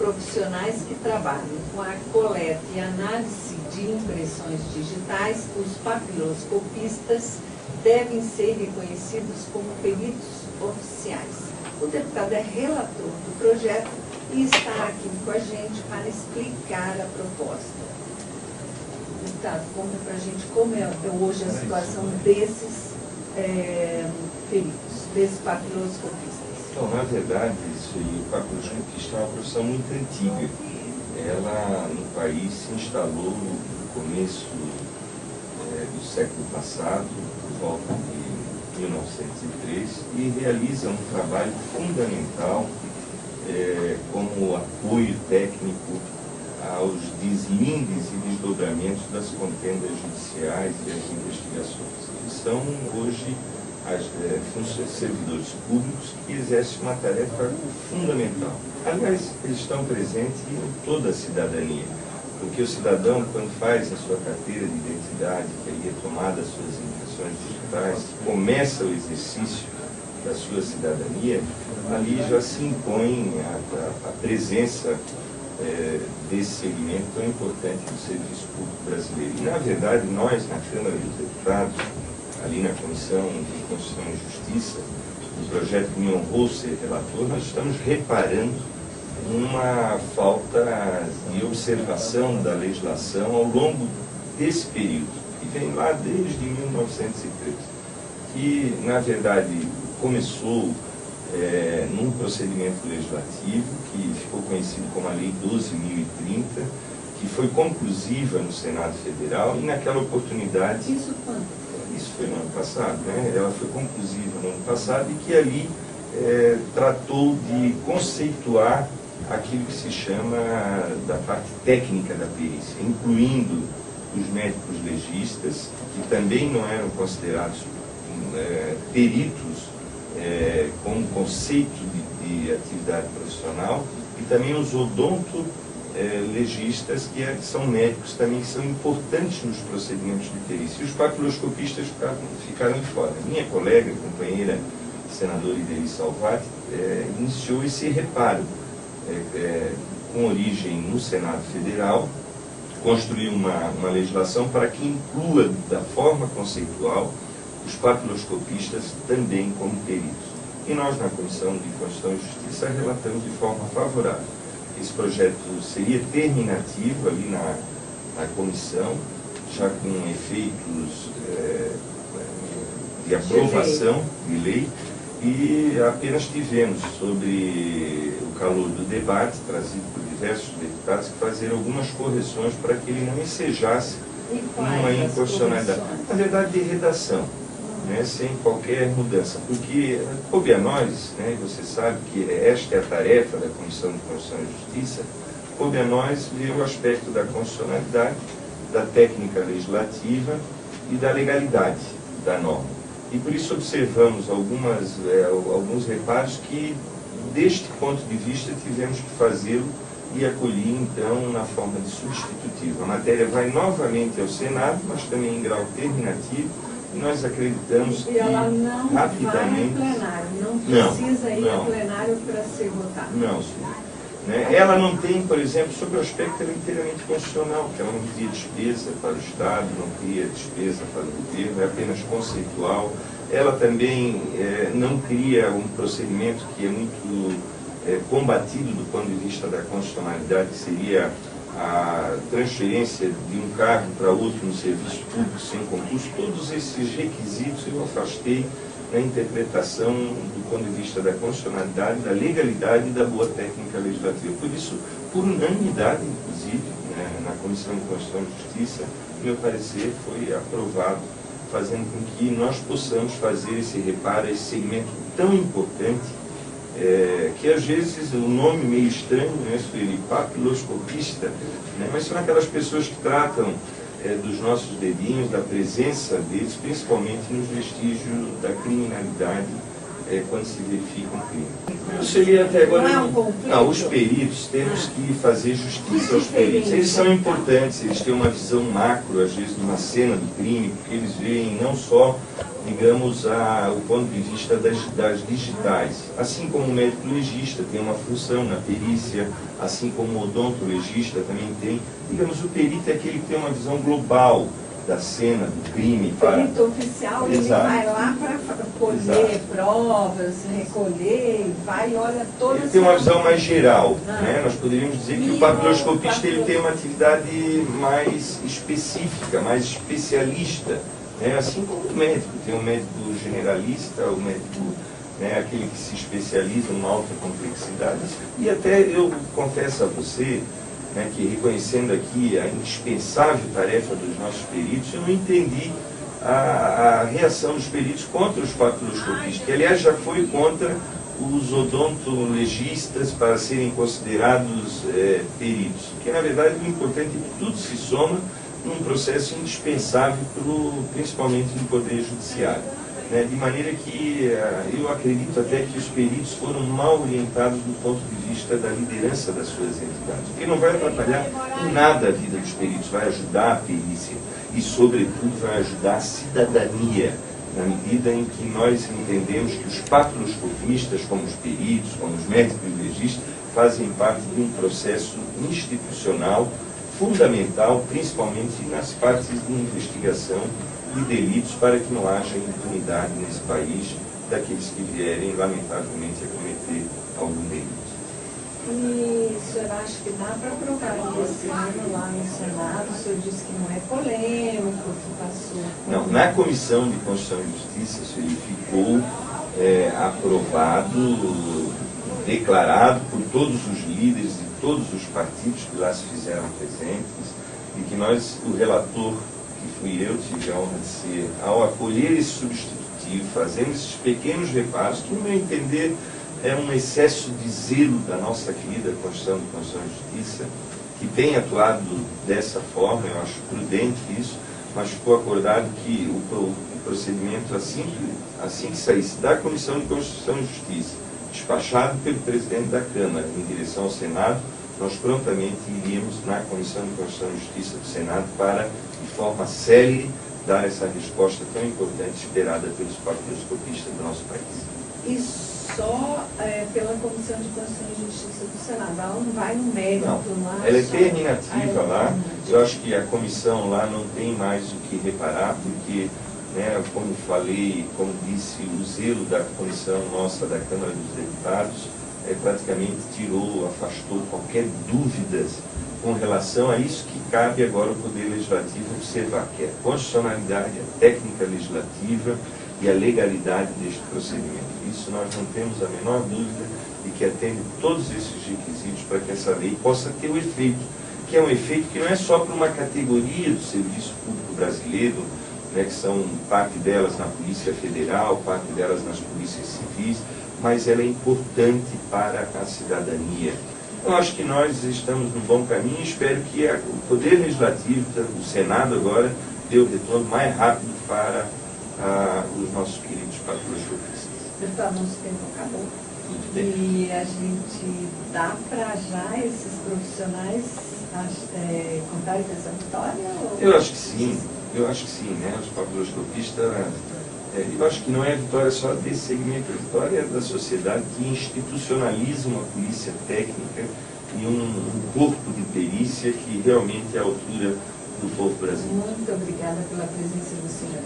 profissionais que trabalham com a coleta e análise de impressões digitais, os papiloscopistas devem ser reconhecidos como peritos oficiais. O deputado é relator do projeto e está aqui com a gente para explicar a proposta. Deputado, conta para a gente como é hoje a situação desses peritos, desses papiloscopistas. Então, na verdade, o papiloscopista é uma profissão muito antiga. Ela, no país, se instalou no começo do século passado, por volta de 1903, e realiza um trabalho fundamental como apoio técnico aos deslindes e desdobramentos das contendas judiciais e as investigações. Eles são, hoje, servidores públicos que exercem uma tarefa fundamental. Aliás, eles estão presentes em toda a cidadania, porque o cidadão, quando faz a sua carteira de identidade, que aí é tomada as suas impressões digitais, começa o exercício da sua cidadania, ali já se impõe a presença desse segmento tão importante do serviço público brasileiro. E, na verdade, nós, na Câmara dos Deputados, ali na Comissão de Constituição e Justiça, no projeto que me honrou ser relator, nós estamos reparando uma falta de observação da legislação ao longo desse período, que vem lá desde 1913, que, na verdade, começou num procedimento legislativo que ficou conhecido como a Lei 12.030, que foi conclusiva no Senado Federal, e naquela oportunidade... Isso quando? Isso foi no ano passado, né? Ela foi conclusiva no ano passado, e que ali tratou de conceituar aquilo que se chama da parte técnica da perícia, incluindo os médicos legistas, que também não eram considerados peritos como conceito de atividade profissional, e também os legistas, que são médicos também, que são importantes nos procedimentos de perícia. E os papiloscopistas ficaram de fora. Minha colega, companheira, senadora Ideli Salvati, iniciou esse reparo com origem no Senado Federal, construiu uma legislação para que inclua, da forma conceitual, os papiloscopistas também como peritos. E nós, na Comissão de Constituição e Justiça, relatamos de forma favorável. Esse projeto seria terminativo ali na comissão, já com efeitos de aprovação de lei, e apenas tivemos, sobre o calor do debate, trazido por diversos deputados, que fazer algumas correções para que ele não ensejasse uma inconstitucionalidade. Na verdade, de redação, né, sem qualquer mudança, porque coube a nós, né, você sabe que esta é a tarefa da Comissão de Constituição e Justiça, coube a nós ver o aspecto da constitucionalidade, da técnica legislativa e da legalidade da norma. E por isso observamos alguns reparos que, deste ponto de vista, tivemos que fazê-lo e acolhi, então, na forma de substitutivo. A matéria vai novamente ao Senado, mas também em grau terminativo, e nós acreditamos que ela não rapidamente... vai ao plenário, não precisa ir ao plenário para ser votada. Não, senhor. Né? Ela não tem, por exemplo, sobre o aspecto inteiramente constitucional, que ela não cria despesa para o Estado, não cria despesa para o governo, é apenas conceitual. Ela também não cria um procedimento que é muito combatido do ponto de vista da constitucionalidade, que seria a transferência de um cargo para outro no serviço público sem concurso. Todos esses requisitos eu afastei na interpretação do ponto de vista da constitucionalidade, da legalidade e da boa técnica legislativa. Por isso, por unanimidade, inclusive, né, na Comissão de Constituição e Justiça, meu parecer foi aprovado, fazendo com que nós possamos fazer esse reparo, esse segmento tão importante, que às vezes o nome meio estranho, né, Sueli, papiloscopista, né, mas são aquelas pessoas que tratam dos nossos dedinhos, da presença deles, principalmente nos vestígios da criminalidade quando se verifica um crime. Isso ali até agora não é um conflito? Não, os peritos temos que fazer justiça aos peritos. Eles são importantes, eles têm uma visão macro, às vezes, de uma cena do crime, porque eles veem não só, digamos, o ponto de vista das digitais. Assim como o médico legista tem uma função na perícia, assim como o odontologista também tem. Digamos, o perito é aquele que tem uma visão global da cena, do crime. O perito oficial, ele vai lá para colher provas, recolher, vai e olha todas... Ele tem uma visão mais geral, né? Nós poderíamos dizer que o papiloscopista ele tem uma atividade mais específica, mais especialista, né? Assim como o médico, tem o médico generalista, o médico, né, aquele que se especializa numa alta complexidade. E até eu confesso a você, né, que reconhecendo aqui a indispensável tarefa dos nossos peritos, eu não entendi a reação dos peritos contra os papiloscopistas, que aliás já foi contra os odontologistas para serem considerados peritos, porque na verdade o importante é que tudo se soma num processo indispensável, principalmente no Poder Judiciário. De maneira que eu acredito até que os peritos foram mal orientados do ponto de vista da liderança das suas entidades, porque não vai atrapalhar em nada a vida dos peritos, vai ajudar a perícia e, sobretudo, vai ajudar a cidadania, na medida em que nós entendemos que os papiloscopistas, como os peritos, como os médicos legistas, fazem parte de um processo institucional fundamental, principalmente nas partes de investigação de delitos, para que não haja impunidade nesse país daqueles que vierem, lamentavelmente, a cometer algum delito. E o senhor acha que dá para aprovar esse ano lá no Senado? O senhor disse que não é polêmico, que passou... Não, na Comissão de Constituição e Justiça, isso ele ficou aprovado, declarado por todos os líderes de todos os partidos que lá se fizeram presentes, e que nós, o relator, que fui eu, tive a honra de ser, ao acolher esse substitutivo, fazendo esses pequenos reparos, que, no meu entender, é um excesso de zelo da nossa querida Constituição de Constituição e Justiça, que tem atuado dessa forma, eu acho prudente isso, mas ficou acordado que o procedimento, assim que saísse da Comissão de Constituição e Justiça, despachado pelo presidente da Câmara em direção ao Senado, nós prontamente iríamos na Comissão de Constituição e Justiça do Senado para, de forma célere, dar essa resposta tão importante esperada pelos papiloscopistas do nosso país. E só pela Comissão de Constituição e Justiça do Senado, ela não vai no mérito lá? Ela é terminativa lá. Eu acho que a comissão lá não tem mais o que reparar, porque, né, como falei, como disse, o zelo da comissão nossa da Câmara dos Deputados praticamente afastou qualquer dúvidas com relação a isso que cabe agora ao Poder Legislativo observar, que é a constitucionalidade, a técnica legislativa e a legalidade deste procedimento. Isso nós não temos a menor dúvida de que atende todos esses requisitos para que essa lei possa ter o efeito, que é um efeito que não é só para uma categoria do serviço público brasileiro, né, que são parte delas na Polícia Federal, parte delas nas polícias civis, mas ela é importante para a cidadania. Eu acho que nós estamos no bom caminho e espero que o Poder Legislativo, o Senado agora, dê o retorno mais rápido para os nossos queridos papiloscopistas. Deputado, nosso tempo acabou. E a gente dá para já esses profissionais contarem essa vitória? Ou... Eu acho que sim, né? Os papiloscopistas... eu acho que não é a vitória só desse segmento, a vitória é da sociedade que institucionaliza uma polícia técnica e um corpo de perícia que realmente é à altura do povo brasileiro. Muito obrigada pela presença do senhor.